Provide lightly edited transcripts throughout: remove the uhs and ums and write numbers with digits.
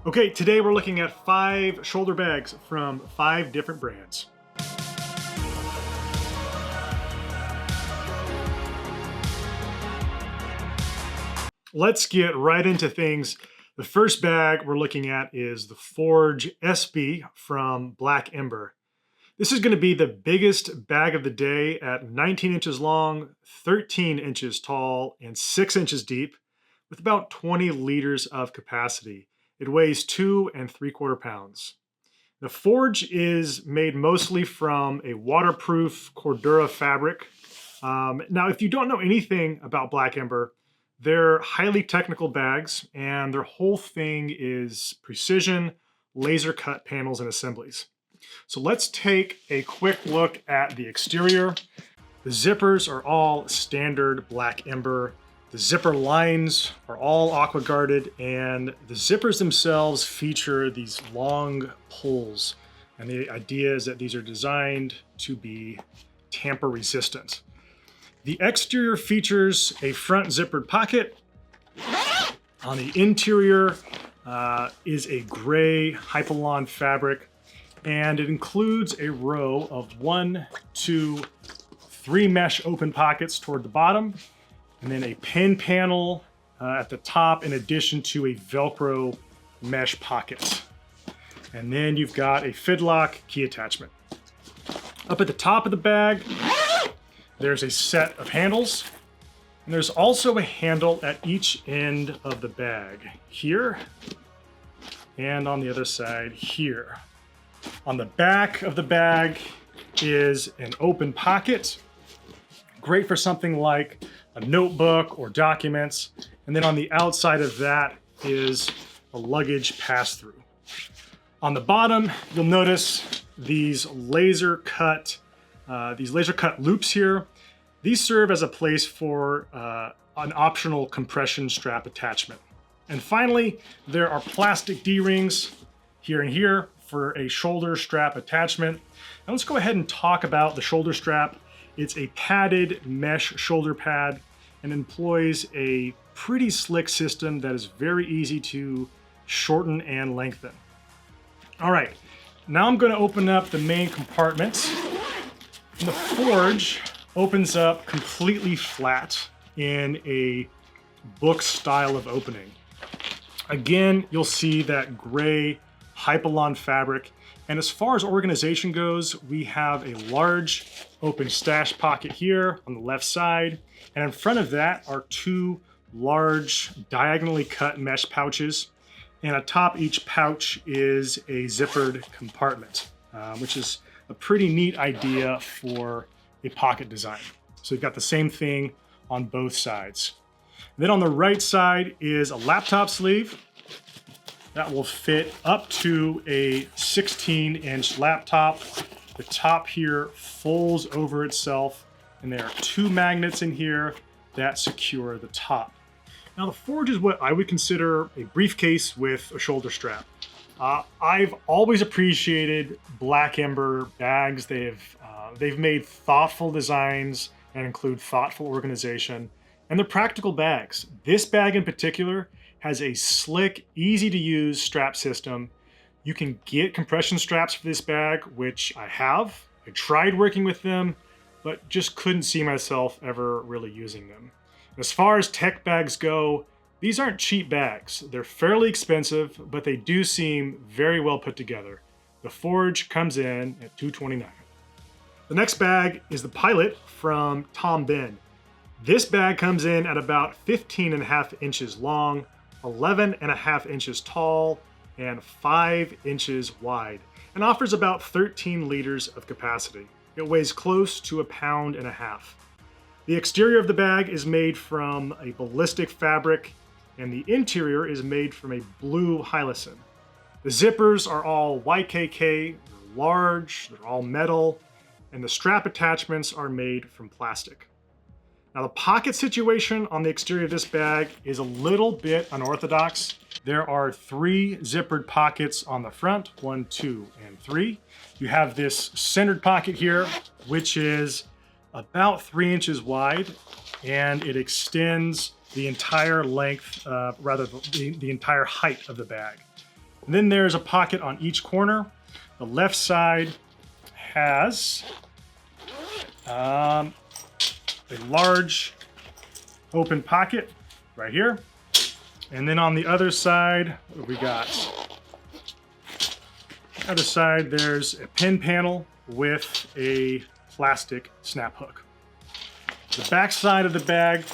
Okay, today we're looking at 5 shoulder bags from 5 different brands. Let's get right into things. The first bag we're looking at is the Forge SB from Black Ember. This is going to be the biggest bag of the day at 19 inches long, 13 inches tall, and 6 inches deep, with about 20 liters of capacity. It weighs 2 3/4 pounds. The Forge is made mostly from a waterproof Cordura fabric. Now, if you don't know anything about Black Ember, they're highly technical bags, and their whole thing is precision, laser cut panels and assemblies. So let's take a quick look at the exterior. The zippers are all standard Black Ember. The zipper lines are all aqua guarded, and the zippers themselves feature these long pulls. And the idea is that these are designed to be tamper resistant. The exterior features a front zippered pocket. On the interior is a gray Hypalon fabric, and it includes a row of 1, 2, 3 mesh open pockets toward the bottom, and then a pin panel at the top in addition to a Velcro mesh pocket. And then you've got a Fidlock key attachment. Up at the top of the bag, there's a set of handles, and there's also a handle at each end of the bag, here and on the other side here. On the back of the bag is an open pocket, great for something like a notebook or documents, and then on the outside of that is a luggage pass-through. On the bottom, you'll notice these laser cut loops here. These serve as a place for an optional compression strap attachment. And finally, there are plastic D-rings here and here for a shoulder strap attachment. Now let's go ahead and talk about the shoulder strap. It's a padded mesh shoulder pad and employs a pretty slick system that is very easy to shorten and lengthen. All right, now I'm going to open up the main compartments. And the Forge opens up completely flat in a book style of opening. Again, you'll see that gray Hypalon fabric. And as far as organization goes, we have a large open stash pocket here on the left side. And in front of that are 2 large diagonally cut mesh pouches. And atop each pouch is a zippered compartment, which is a pretty neat idea for a pocket design. So you've got the same thing on both sides. Then on the right side is a laptop sleeve that will fit up to a 16-inch laptop. The top here folds over itself, and there are 2 magnets in here that secure the top. Now the Forge is what I would consider a briefcase with a shoulder strap. I've always appreciated Black Ember bags. They've made thoughtful designs and include thoughtful organization, and they're practical bags. This bag in particular has a slick, easy to use strap system. You can get compression straps for this bag, which I have. I tried working with them, but just couldn't see myself ever really using them. As far as tech bags go, these aren't cheap bags. They're fairly expensive, but they do seem very well put together. The Forge comes in at $229. The next bag is the Pilot from Tom Ben. This bag comes in at about 15.5 inches long, 11.5 inches tall, and 5 inches wide, and offers about 13 liters of capacity. It weighs close to 1.5 pounds. The exterior of the bag is made from a ballistic fabric, and the interior is made from a blue hyalocene. The zippers are all YKK, they're large, they're all metal, and the strap attachments are made from plastic. Now the pocket situation on the exterior of this bag is a little bit unorthodox. There are 3 zippered pockets on the front, 1, 2, and 3. You have this centered pocket here, which is about 3 inches wide, and it extends the entire length, the entire height of the bag. And then there's a pocket on each corner. The left side has a large open pocket right here. And then on the other side, what we got? The other side, there's a pin panel with a plastic snap hook. The back side of the bag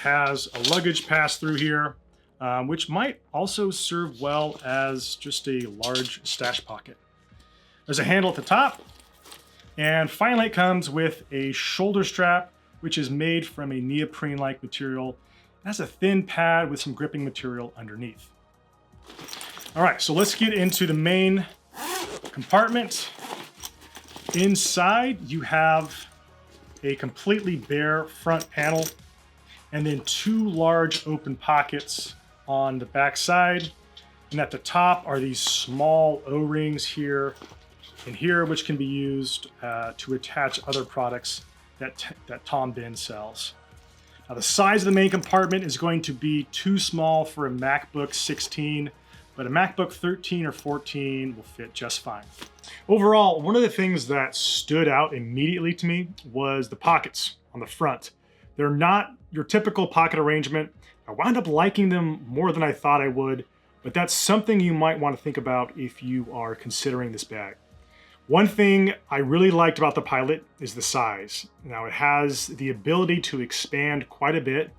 has a luggage pass-through here, which might also serve well as just a large stash pocket. There's a handle at the top, and finally it comes with a shoulder strap, which is made from a neoprene-like material. It has a thin pad with some gripping material underneath. All right, so let's get into the main compartment. Inside, you have a completely bare front panel, and then two large open pockets on the back side. And at the top are these small O-rings here and here, which can be used to attach other products that Tom Bin sells. Now, the size of the main compartment is going to be too small for a MacBook 16, but a MacBook 13 or 14 will fit just fine. Overall, one of the things that stood out immediately to me was the pockets on the front. They're not your typical pocket arrangement. I wound up liking them more than I thought I would, but that's something you might want to think about if you are considering this bag. One thing I really liked about the Pilot is the size. Now, it has the ability to expand quite a bit,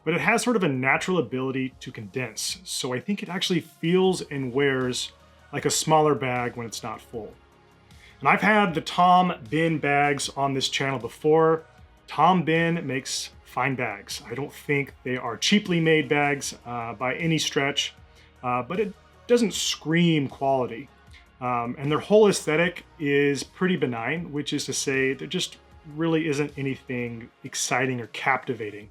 but it has sort of a natural ability to condense. So I think it actually feels and wears like a smaller bag when it's not full. And I've had the Tom Bin bags on this channel before. Tom Bin makes fine bags. I don't think they are cheaply made bags by any stretch, but it doesn't scream quality. And their whole aesthetic is pretty benign, which is to say there just really isn't anything exciting or captivating.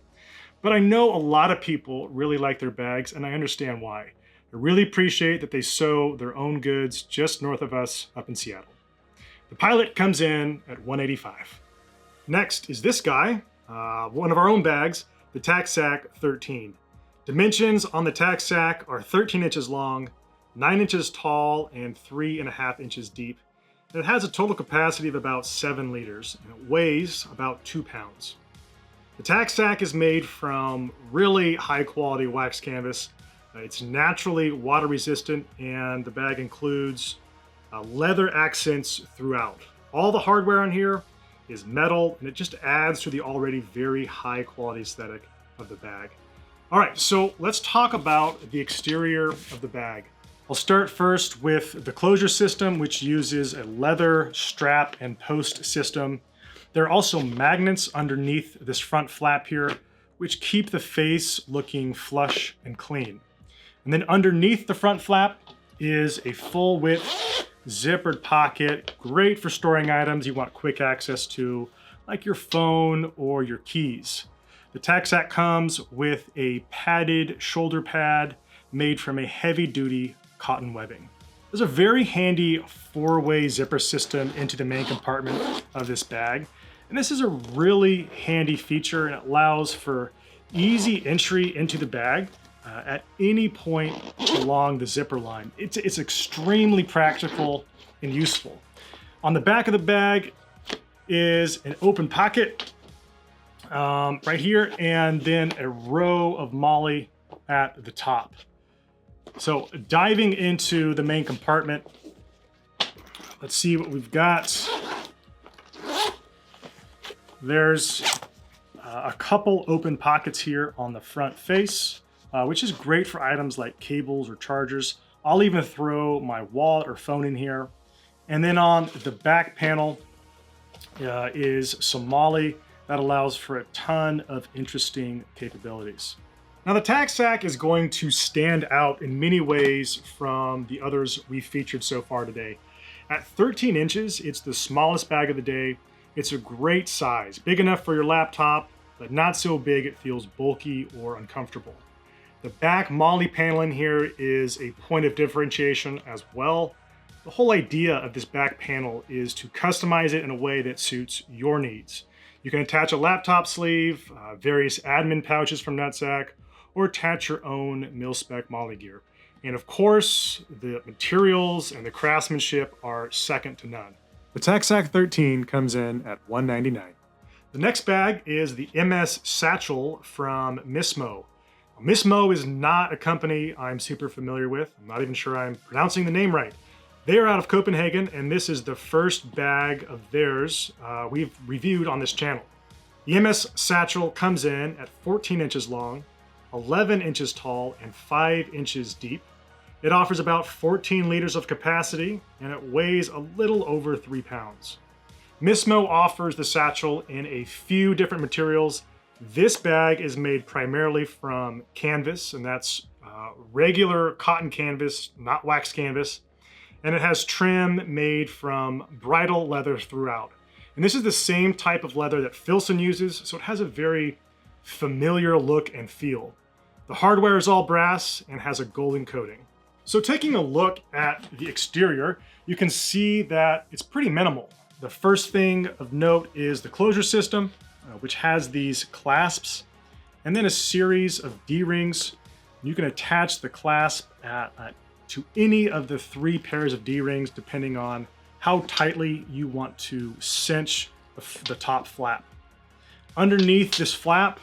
But I know a lot of people really like their bags, and I understand why. I really appreciate that they sew their own goods just north of us up in Seattle. The Pilot comes in at $185. Next is this guy, one of our own bags, the TacSac 13. Dimensions on the TacSac are 13 inches long, 9 inches tall, and 3.5 inches deep. And it has a total capacity of about 7 liters, and it weighs about 2 pounds. The TacSac is made from really high quality wax canvas. It's naturally water resistant, and the bag includes leather accents throughout. All the hardware on here is metal, and it just adds to the already very high quality aesthetic of the bag. All right, so let's talk about the exterior of the bag. I'll start first with the closure system, which uses a leather strap and post system. There are also magnets underneath this front flap here, which keep the face looking flush and clean. And then underneath the front flap is a full width zippered pocket, great for storing items you want quick access to, like your phone or your keys. The TacSac comes with a padded shoulder pad made from a heavy-duty cotton webbing. There's a very handy 4-way zipper system into the main compartment of this bag. And this is a really handy feature, and it allows for easy entry into the bag at any point along the zipper line. It's extremely practical and useful. On the back of the bag is an open pocket right here, and then a row of MOLLE at the top. So diving into the main compartment, let's see what we've got. There's a couple open pockets here on the front face, which is great for items like cables or chargers. I'll even throw my wallet or phone in here. And then on the back panel is some MOLLE that allows for a ton of interesting capabilities. Now, the TacSac is going to stand out in many ways from the others we've featured so far today. At 13 inches, it's the smallest bag of the day. It's a great size, big enough for your laptop, but not so big it feels bulky or uncomfortable. The back MOLLE panel in here is a point of differentiation as well. The whole idea of this back panel is to customize it in a way that suits your needs. You can attach a laptop sleeve, various admin pouches from TacSac, or attach your own mil-spec MOLLE gear. And of course, the materials and the craftsmanship are second to none. The TacSac 13 comes in at $199. The next bag is the MS Satchel from Mismo. Mismo is not a company I'm super familiar with. I'm not even sure I'm pronouncing the name right. They are out of Copenhagen, and this is the first bag of theirs we've reviewed on this channel. The MS Satchel comes in at 14 inches long, 11 inches tall, and 5 inches deep. It offers about 14 liters of capacity, and it weighs a little over 3 pounds. Mismo offers the satchel in a few different materials. This bag is made primarily from canvas, and that's regular cotton canvas, not wax canvas. And it has trim made from bridle leather throughout. And this is the same type of leather that Filson uses, so it has a very familiar look and feel. The hardware is all brass and has a golden coating. So taking a look at the exterior, you can see that it's pretty minimal. The first thing of note is the closure system, which has these clasps, and then a series of D-rings. You can attach the clasp to any of the 3 pairs of D-rings depending on how tightly you want to cinch the top flap. Underneath this flap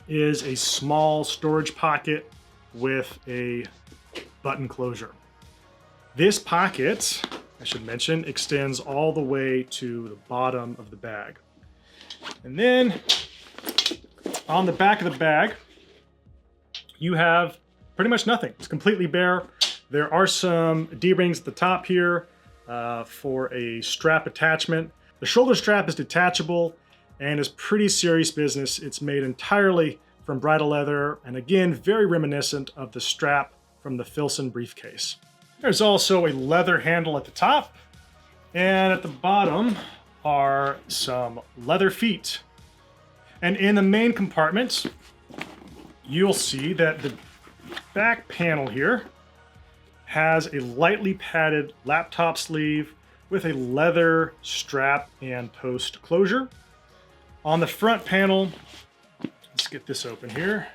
is a small storage pocket with a button closure. This pocket, I should mention, extends all the way to the bottom of the bag. And then on the back of the bag, you have pretty much nothing. It's completely bare. There are some D-rings at the top here for a strap attachment. The shoulder strap is detachable and is pretty serious business. It's made entirely from bridle leather, and again, very reminiscent of the strap from the Filson briefcase. There's also a leather handle at the top, and at the bottom are some leather feet. And in the main compartment, you'll see that the back panel here has a lightly padded laptop sleeve with a leather strap and post closure. On the front panel, let's get this open here.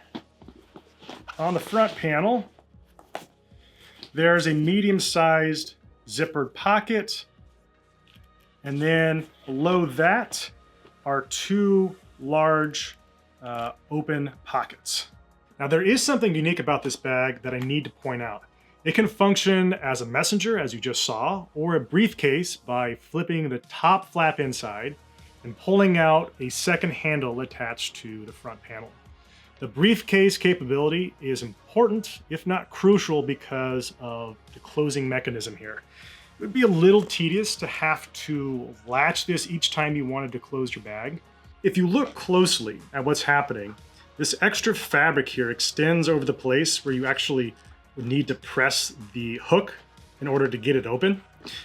On the front panel, there's a medium-sized zippered pocket, and then below that are 2 large open pockets. Now there is something unique about this bag that I need to point out. It can function as a messenger, as you just saw, or a briefcase by flipping the top flap inside and pulling out a second handle attached to the front panel. The briefcase capability is important, if not crucial, because of the closing mechanism here. It would be a little tedious to have to latch this each time you wanted to close your bag. If you look closely at what's happening, this extra fabric here extends over the place where you actually would need to press the hook in order to get it open.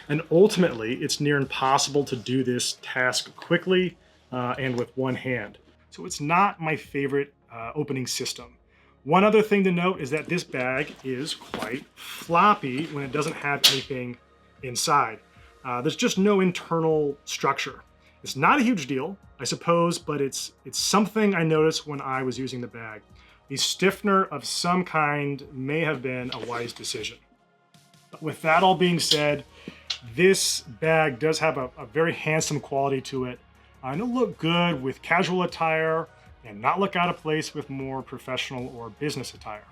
And ultimately, it's near impossible to do this task quickly and with one hand. So it's not my favorite opening system. One other thing to note is that this bag is quite floppy when it doesn't have anything inside. There's just no internal structure. It's not a huge deal, I suppose, but it's something I noticed when I was using the bag. A stiffener of some kind may have been a wise decision. But with that all being said, this bag does have a very handsome quality to it. And it'll look good with casual attire and not look out of place with more professional or business attire.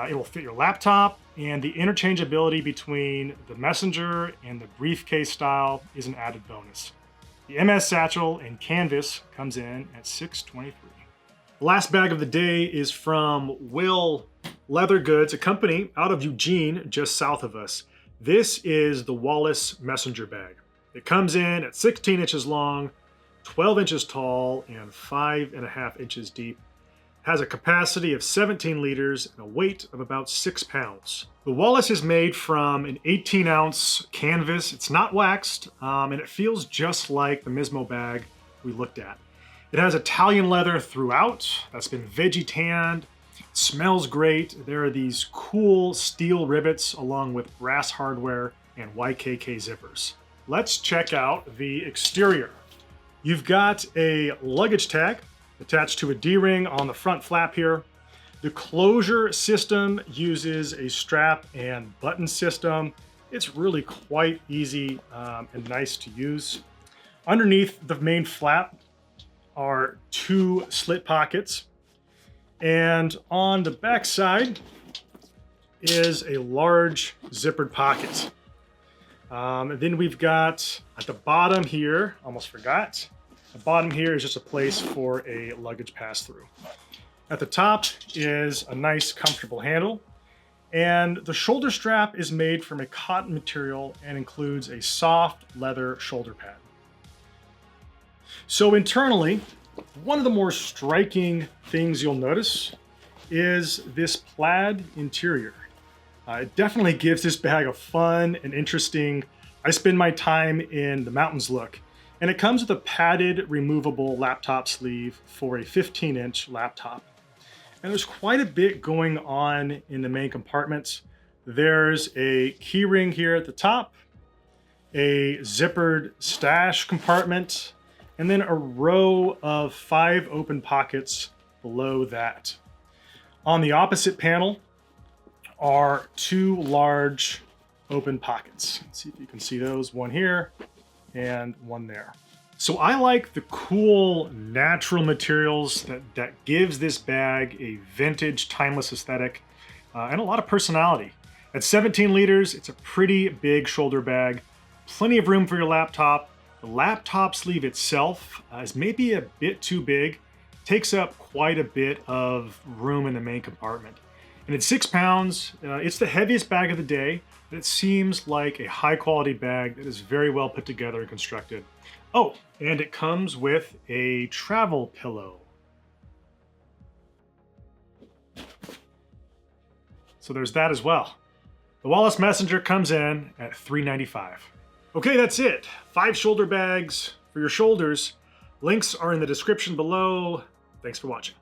It will fit your laptop, and the interchangeability between the messenger and the briefcase style is an added bonus. The MS Satchel in canvas comes in at $623. The last bag of the day is from Will Leather Goods, a company out of Eugene, just south of us. This is the Wallace Messenger bag. It comes in at 16 inches long, 12 inches tall, and 5.5 inches deep. Has a capacity of 17 liters and a weight of about 6 pounds. The Wallace is made from an 18-ounce canvas. It's not waxed, and it feels just like the Mismo bag we looked at. It has Italian leather throughout that's been veggie tanned. It smells great. There are these cool steel rivets along with brass hardware and YKK zippers. Let's check out the exterior. You've got a luggage tag attached to a D-ring on the front flap here. The closure system uses a strap and button system. It's really quite easy and nice to use. Underneath the main flap are 2 slit pockets. And on the back side is a large zippered pocket. And then we've got at the bottom here, almost forgot, the bottom here is just a place for a luggage pass-through. At the top is a nice comfortable handle, and the shoulder strap is made from a cotton material and includes a soft leather shoulder pad. So internally, one of the more striking things you'll notice is this plaid interior. It definitely gives this bag a fun and interesting, I spend my time in the mountains look. And it comes with a padded, removable laptop sleeve for a 15-inch laptop. And there's quite a bit going on in the main compartments. There's a key ring here at the top, a zippered stash compartment, and then a row of 5 open pockets below that. On the opposite panel are 2 large open pockets. Let's see if you can see those, one here and one there. So I like the cool natural materials that gives this bag a vintage, timeless aesthetic and a lot of personality. At 17 liters, it's a pretty big shoulder bag, plenty of room for your laptop. The laptop sleeve itself is maybe a bit too big, takes up quite a bit of room in the main compartment. And at 6 pounds, it's the heaviest bag of the day, but it seems like a high quality bag that is very well put together and constructed. Oh, and it comes with a travel pillow. So there's that as well. The Wallace Messenger comes in at $395. Okay, that's it. 5 shoulder bags for your shoulders. Links are in the description below. Thanks for watching.